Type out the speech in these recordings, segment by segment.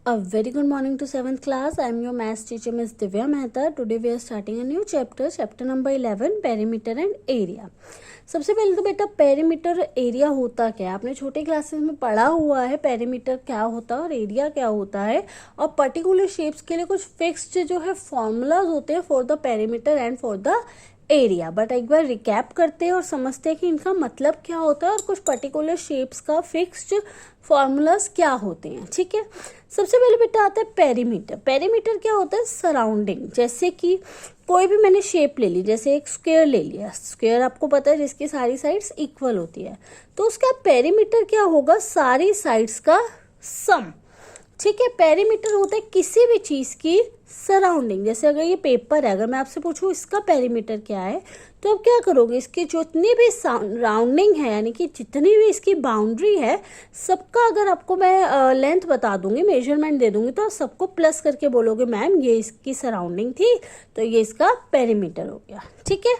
A very good morning to 7th class. I am your maths teacher Ms. Divya Mehta. Today we are starting a new chapter number 11, perimeter and area. सबसे पहले तो बेटा perimeter area होता क्या है, आपने छोटे classes में पढ़ा हुआ है पेरीमीटर क्या होता है और एरिया क्या होता है, और पर्टिकुलर शेप्स के लिए कुछ फिक्स्ड जो है फॉर्मूलाज होते हैं for the perimeter and for the area. But एक बार रिकैप करते हैं और समझते हैं कि इनका मतलब क्या होता है और कुछ पर्टिकुलर शेप्स का फिक्स्ड फॉर्मूलाज क्या होते हैं। ठीक है, सबसे पहले बेटा आता है पेरीमीटर। पेरीमीटर क्या होता है? सराउंडिंग। जैसे कि कोई भी मैंने शेप ले ली, जैसे एक स्क्वायर ले लिया, स्क्वायर आपको पता है जिसकी सारी साइड्स इक्वल होती है, तो उसका पेरीमीटर क्या होगा? सारी साइड्स का सम। ठीक है, पेरीमीटर होता है किसी भी चीज की सराउंडिंग। जैसे अगर ये पेपर है, अगर मैं आपसे पूछूं इसका पेरीमीटर क्या है, तो आप क्या करोगे? इसकी जितनी भी राउंडिंग है, यानी कि जितनी भी इसकी बाउंड्री है, सबका अगर आपको मैं लेंथ बता दूंगी, मेजरमेंट दे दूंगी, तो आप सबको प्लस करके बोलोगे मैम ये इसकी सराउंडिंग थी, तो ये इसका पेरीमीटर हो गया। ठीक है,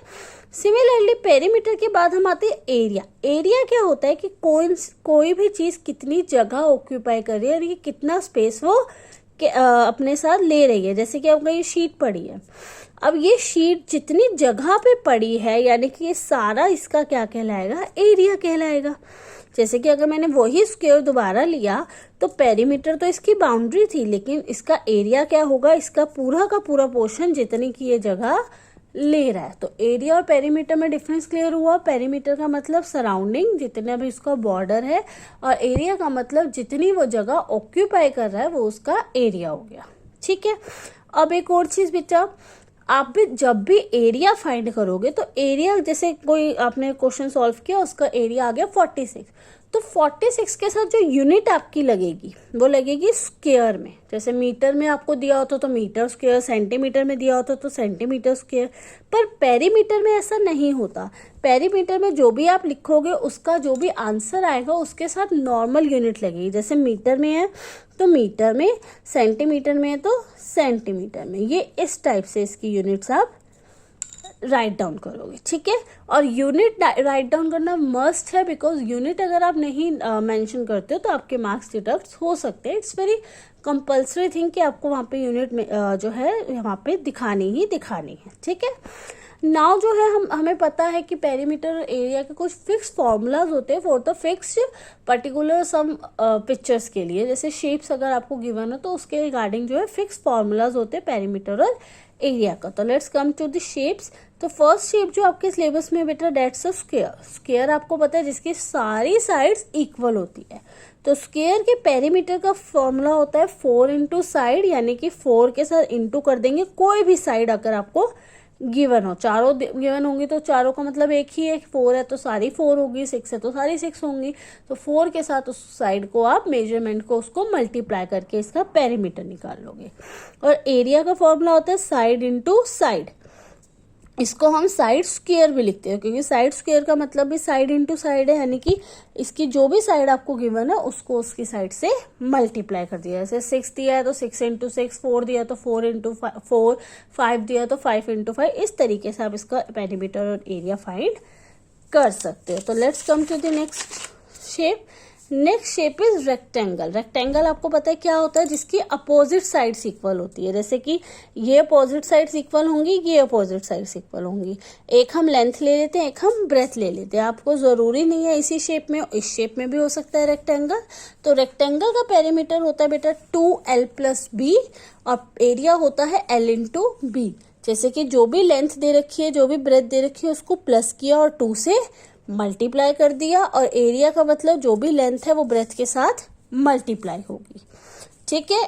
सिमिलरली पेरीमीटर के बाद हम आते हैं एरिया। एरिया क्या होता है कि कोई भी चीज कितनी जगह ऑक्यूपाई कर रही है, यानी कि कितना स्पेस वो अपने साथ ले रही है। जैसे कि आपका ये शीट पड़ी है, अब ये शीट जितनी जगह पे पड़ी है, यानी कि ये सारा इसका क्या कहलाएगा? एरिया कहलाएगा। जैसे कि अगर मैंने वही स्क्वायर दोबारा लिया, तो पेरीमीटर तो इसकी बाउंड्री थी, लेकिन इसका एरिया क्या होगा? इसका पूरा का पूरा पोर्शन जितनी की ये जगह ले रहा है। तो एरिया और पेरीमीटर में डिफरेंस क्लियर हुआ। पेरीमीटर का मतलब सराउंडिंग, जितना भी उसका बॉर्डर है, और एरिया का मतलब जितनी वो जगह ऑक्यूपाई कर रहा है वो उसका एरिया हो गया। ठीक है, अब एक और चीज बेटा, आप भी जब भी एरिया फाइंड करोगे तो एरिया, जैसे कोई आपने क्वेश्चन सॉल्व किया, उसका एरिया आ गया 46, तो 46 के साथ जो यूनिट आपकी लगेगी वो लगेगी स्क्वायर में। जैसे मीटर में आपको दिया होता तो मीटर स्क्वायर, सेंटीमीटर में दिया होता तो सेंटीमीटर स्क्वायर, पर पेरीमीटर में ऐसा नहीं होता। पेरीमीटर में जो भी आप लिखोगे उसका जो भी आंसर आएगा उसके साथ नॉर्मल यूनिट लगेगी। जैसे मीटर में है तो मीटर में, सेंटीमीटर में है तो सेंटीमीटर में, ये इस टाइप से इसकी यूनिट्स आप राइट डाउन करोगे। ठीक है, और यूनिट राइट डाउन करना मस्ट है, बिकॉज यूनिट अगर आप नहीं मेंशन करते हो तो आपके मार्क्स डिडक्ट हो सकते हैं। इट्स वेरी कंपल्सरी थिंग कि आपको वहाँ पे यूनिट में जो है वहाँ पे दिखानी ही दिखानी है। ठीक है, नाउ जो है हमें पता है कि पेरीमीटर और एरिया के कुछ फिक्स फॉर्मूलाज होते हैं for the fixed particular some pictures के लिए। जैसे शेप्स अगर आपको गिवन हो तो उसके रिगार्डिंग जो है फिक्स फॉर्मूलाज होते हैं पेरीमीटर और एरिया का। तो let's come to the shapes. तो फर्स्ट शेप जो आपके सिलेबस में बेटा, डेट्स अ स्क्वायर। स्क्वायर आपको पता है जिसकी सारी साइड्स इक्वल होती है। तो स्क्वायर के पेरीमीटर का फॉर्मूला होता है 4 इंटू साइड, यानी कि 4 के साथ इंटू कर देंगे कोई भी साइड अगर आपको गिवन हो। चारों गिवन होंगी तो चारों का मतलब एक ही है, 4 है तो सारी 4 होगी, 6 है तो सारी 6 होंगी। तो 4 के साथ उस साइड को आप मेजरमेंट को उसको मल्टीप्लाई करके इसका पेरीमीटर निकाल लोगे। और एरिया का फॉर्मूला होता है साइड इंटू साइड। इसको हम साइड स्क्वायर भी लिखते हैं, क्योंकि साइड स्क्वायर का मतलब भी साइड इंटू साइड है, यानी कि इसकी जो भी साइड आपको गिवन है उसको उसकी साइड से मल्टीप्लाई कर दिया। जैसे 6 दिया है तो 6 इंटू 6, 4 दिया तो 4 इंटू 4, 5 दिया तो 5 इंटू 5। इस तरीके से आप इसका पेरीमीटर और एरिया फाइंड कर सकते हो। तो let's come to the next shape. Next shape is rectangle. Rectangle आपको पता है क्या होता है? जिसकी अपोजिट साइड्स इक्वल होती है। जैसे कि ये अपोजिट साइड्स इक्वल होंगी, ये अपोजिट साइड्स इक्वल होंगी। एक हम लेंथ ले लेते हैं, एक हम ब्रेथ ले लेते हैं। आपको जरूरी नहीं है इसी शेप में, इस शेप में भी हो सकता है रेक्टेंगल। तो रेक्टेंगल का पेरीमीटर होता है बेटा 2l + b, और एरिया होता है l इंटू b। जैसे कि जो भी लेंथ दे रखी है, जो भी ब्रेथ दे रखी है, उसको प्लस किया और 2 से मल्टीप्लाई कर दिया, और एरिया का मतलब जो भी लेंथ है वो ब्रेथ के साथ मल्टीप्लाई होगी। ठीक है,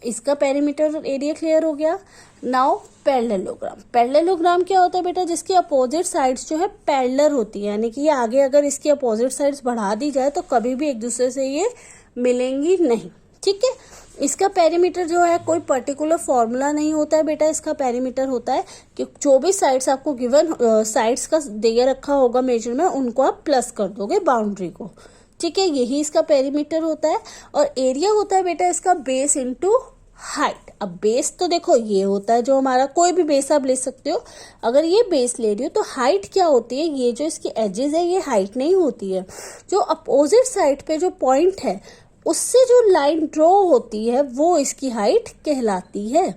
इसका पेरीमीटर और एरिया क्लियर हो गया। Now parallelogram. पैरेललोग्राम क्या होता है बेटा? जिसकी अपोजिट साइड्स जो है पैरेलल होती है, यानी कि ये आगे अगर इसकी अपोजिट साइड्स बढ़ा दी जाए तो कभी भी एक दूसरे से ये मिलेंगी नहीं। ठीक है, इसका पेरीमीटर जो है कोई पर्टिकुलर फॉर्मूला नहीं होता है बेटा। इसका पेरीमीटर होता है कि जो भी साइड्स आपको गिवन साइड्स का दे रखा होगा मेजरमेंट, उनको आप प्लस कर दोगे बाउंड्री को। ठीक है, यही इसका पेरीमीटर होता है। और एरिया होता है बेटा इसका बेस इंटू हाइट। अब बेस तो देखो ये होता है जो हमारा, कोई भी बेस आप ले सकते हो। अगर ये बेस ले रही हो तो हाइट क्या होती है? ये जो इसकी एजेस है ये हाइट नहीं होती है। जो अपोजिट साइड पे जो पॉइंट है उससे जो लाइन ड्रॉ होती है वो इसकी हाइट कहलाती है।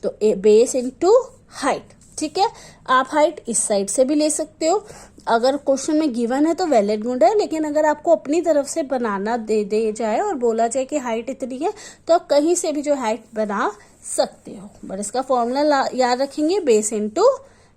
तो बेस इंटू हाइट, ठीक है। आप हाइट इस साइड से भी ले सकते हो, अगर क्वेश्चन में गिवन है तो वेल एंड गुड है, लेकिन अगर आपको अपनी तरफ से बनाना दे जाए और बोला जाए कि हाइट इतनी है तो आप कहीं से भी जो हाइट बना सकते हो, बट इसका फॉर्मूला याद रखेंगे, base into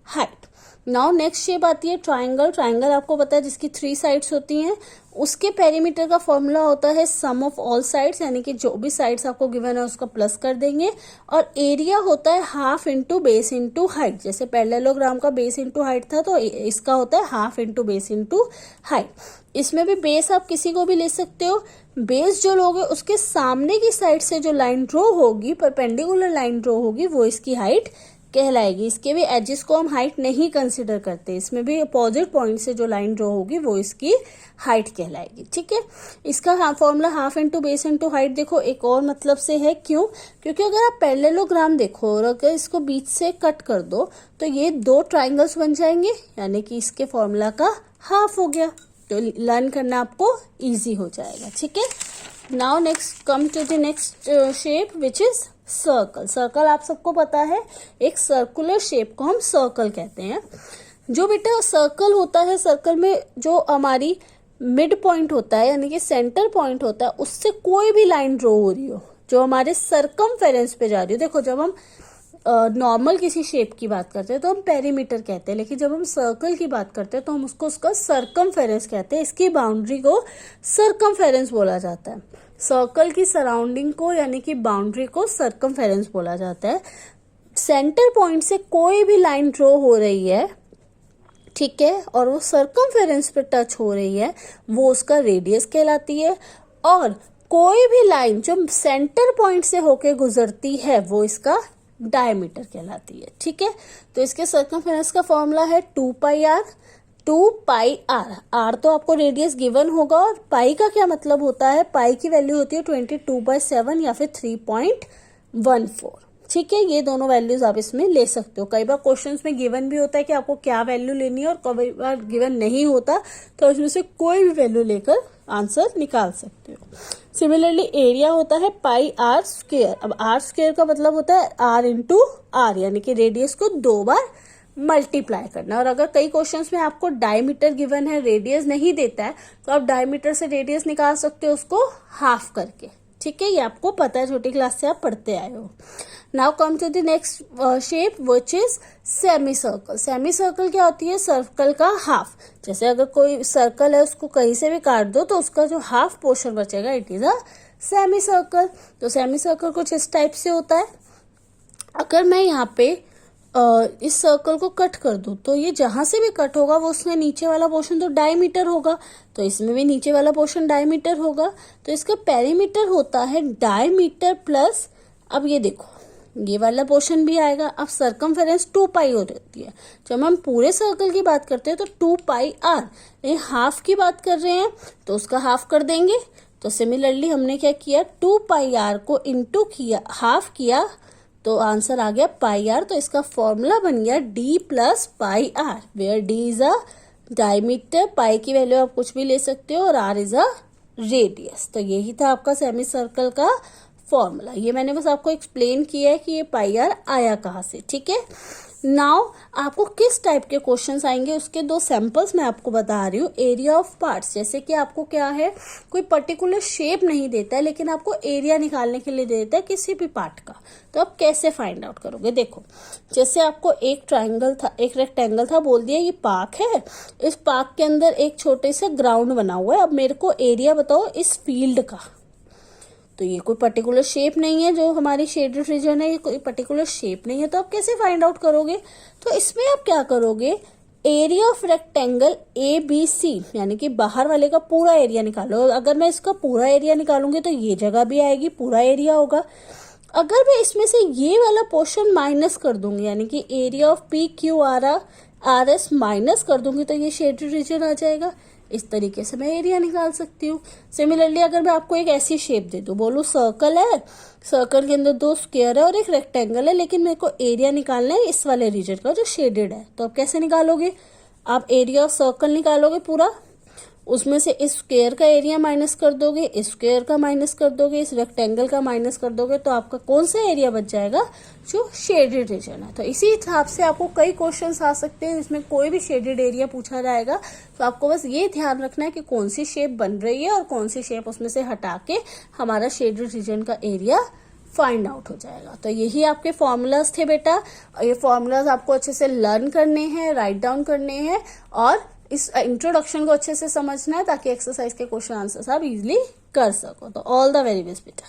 height. Now next shape आती है ट्राइंगल। ट्राइंगल आपको पता है जिसकी 3 साइड्स होती हैं, उसके पेरीमीटर का फॉर्मूला होता है सम ऑफ ऑल साइड्स, यानी कि जो भी साइड्स आपको गिवन है उसका प्लस कर देंगे, और एरिया होता है half into base into height. जैसे पैरेललोग्राम का बेस इंटू हाइट था तो इसका होता है half into base into height. इसमें भी बेस आप किसी को भी ले सकते हो, बेस जो लोगे उसके सामने की साइड से जो लाइन ड्रॉ होगी, परपेंडिकुलर लाइन ड्रॉ होगी, वो इसकी हाइट कहलाएगी। इसके भी एजेस को हम हाइट नहीं कंसिडर करते, इसमें भी अपोजिट पॉइंट से जो लाइन ड्रॉ होगी वो इसकी हाइट कहलाएगी, ठीक है। इसका formula half into base into height देखो एक और मतलब से है, क्यों? क्योंकि अगर आप पैरेललोग्राम देखो और अगर इसको बीच से कट कर दो तो ये 2 ट्राइंगल्स बन जाएंगे, यानी कि इसके फॉर्मूला का हाफ हो गया, तो लर्न करना आपको इजी हो जाएगा, ठीक है। Now next come to the next shape which is circle. Circle आप सबको पता है, एक सर्कुलर शेप को हम सर्कल कहते हैं। जो बेटा सर्कल होता है, सर्कल में जो हमारी मिड पॉइंट होता है यानी कि सेंटर पॉइंट होता है, उससे कोई भी लाइन ड्रॉ हो रही हो जो हमारे सरकमफेरेंस पे जा रही हो। देखो जब हम नॉर्मल किसी शेप की बात करते हैं तो हम पेरीमीटर कहते हैं, लेकिन जब हम सर्कल की बात करते हैं तो हम उसका सरकमफेरेंस कहते हैं। इसकी बाउंड्री को सरकमफेरेंस बोला जाता है। सर्कल की सराउंडिंग को यानी कि बाउंड्री को सरकमफेरेंस बोला जाता है। सेंटर पॉइंट से कोई भी लाइन ड्रॉ हो रही है, ठीक है, और वो सरकमफेरेंस पे टच हो रही है, वो उसका रेडियस कहलाती है। और कोई भी लाइन जो सेंटर पॉइंट से होके गुजरती है वो इसका डायमीटर कहलाती है, ठीक है। तो इसके सरकमफेरेंस का फॉर्मूला है 2 पाई आर। 2 पाई आर, आर तो आपको रेडियस गिवन होगा, और पाई का क्या मतलब होता है, पाई की वैल्यू होती है 22/7 या फिर 3.14, ठीक है। ये दोनों वैल्यूज आप इसमें ले सकते हो। कई बार क्वेश्चंस में गिवन भी होता है कि आपको क्या वैल्यू लेनी है, और कई बार गिवन नहीं होता तो इसमें से कोई भी वैल्यू लेकर आंसर निकाल सकते हो। सिमिलरली एरिया होता है पाई आर स्क्वायर। अब आर स्क्वायर का मतलब होता है आर इंटू आर, यानी कि रेडियस को 2 बार मल्टीप्लाई करना। और अगर कई क्वेश्चंस में आपको डायमीटर गिवन है, रेडियस नहीं देता है, तो आप डायमीटर से रेडियस निकाल सकते हो उसको हाफ करके, ठीक है। ये आपको पता है, छोटी क्लास से आप पढ़ते आए हो। Now come to the next shape which is semicircle. Semicircle क्या होती है, सर्कल का हाफ। जैसे अगर कोई सर्कल है उसको कहीं से भी काट दो तो उसका जो हाफ पोर्शन बचेगा it is a semi circle. तो सेमी सर्कल कुछ इस टाइप से होता है। अगर मैं यहाँ पे इस सर्कल को कट कर दूं तो ये जहां से भी कट होगा वो उसमें नीचे वाला पोर्शन तो डायमीटर होगा, तो इसमें भी नीचे वाला पोर्शन डायमीटर होगा। तो इसका पेरीमीटर होता है डायमीटर प्लस, अब ये देखो ये वाला पोर्शन भी आएगा। अब सरकमफेरेंस 2 पाई हो जाती है। जब हम पूरे सर्कल की बात करते हैं तो 2 पाई आर, हाफ की बात कर रहे हैं तो उसका हाफ कर देंगे। तो सिमिलरली हमने क्या किया, 2 पाई आर को इंटू किया, हाफ किया, तो आंसर आ गया पाई आर। तो इसका फॉर्मूला बन गया D plus pi R, where D is a diameter, pi की वैल्यू आप कुछ भी ले सकते हो, और आर इज अ रेडियस। तो यही था आपका सेमी सर्कल का फॉर्मूला। ये मैंने बस आपको एक्सप्लेन किया है कि ये पाई आर आया कहाँ से, ठीक है। नाउ आपको किस टाइप के क्वेश्चंस आएंगे उसके 2 सैंपल्स मैं आपको बता रही हूँ। एरिया ऑफ पार्ट्स, जैसे कि आपको क्या है, कोई पर्टिकुलर शेप नहीं देता है लेकिन आपको एरिया निकालने के लिए देता है किसी भी पार्ट का, तो आप कैसे फाइंड आउट करोगे। देखो जैसे आपको एक ट्राइंगल था, एक रेक्टेंगल था, बोल दिया ये पार्क है, इस पार्क के अंदर एक छोटे से ग्राउंड बना हुआ है। अब मेरे को एरिया बताओ इस फील्ड का। तो ये कोई पर्टिकुलर शेप नहीं है, जो हमारी शेडेड रीजन है ये कोई पर्टिकुलर शेप नहीं है, तो आप कैसे फाइंड आउट करोगे। तो इसमें आप क्या करोगे, एरिया ऑफ रेक्टेंगल ABC, यानी कि बाहर वाले का पूरा एरिया निकालो। अगर मैं इसका पूरा एरिया निकालूंगी तो ये जगह भी आएगी, पूरा एरिया होगा। अगर मैं इसमें से ये वाला पोर्शन माइनस कर दूंगी, यानी कि एरिया ऑफ PQRS माइनस कर दूंगी, तो ये शेडेड रीजन आ जाएगा। इस तरीके से मैं एरिया निकाल सकती हूँ। सिमिलरली अगर मैं आपको एक ऐसी शेप दे दूँ, बोलूँ सर्कल है, सर्कल के अंदर 2 स्क्वायर है और एक रेक्टेंगल है, लेकिन मेरे को एरिया निकालना है इस वाले रीजन का जो शेडेड है, तो आप कैसे निकालोगे, आप एरिया ऑफ सर्कल निकालोगे पूरा, उसमें से इस स्क्वायर का एरिया माइनस कर दोगे, इस स्क्वायर का माइनस कर दोगे, इस रेक्टेंगल का माइनस कर दोगे, तो आपका कौन सा एरिया बच जाएगा, जो शेडेड रीजन है। तो इसी हिसाब से आपको कई क्वेश्चंस आ सकते हैं जिसमें कोई भी शेडेड एरिया पूछा जाएगा। तो आपको बस ये ध्यान रखना है कि कौन सी शेप बन रही है और कौन सी शेप उसमें से हटा के हमारा शेडेड रीजन का एरिया फाइंड आउट हो जाएगा। तो यही आपके फॉर्मूलाज थे बेटा। ये फॉर्मूलाज आपको अच्छे से लर्न करने हैं, राइट डाउन करने हैं और इस इंट्रोडक्शन को अच्छे से समझना है ताकि एक्सरसाइज के क्वेश्चन आंसर्स आप इजीली कर सको। तो ऑल द वेरी बेस्ट बेटा।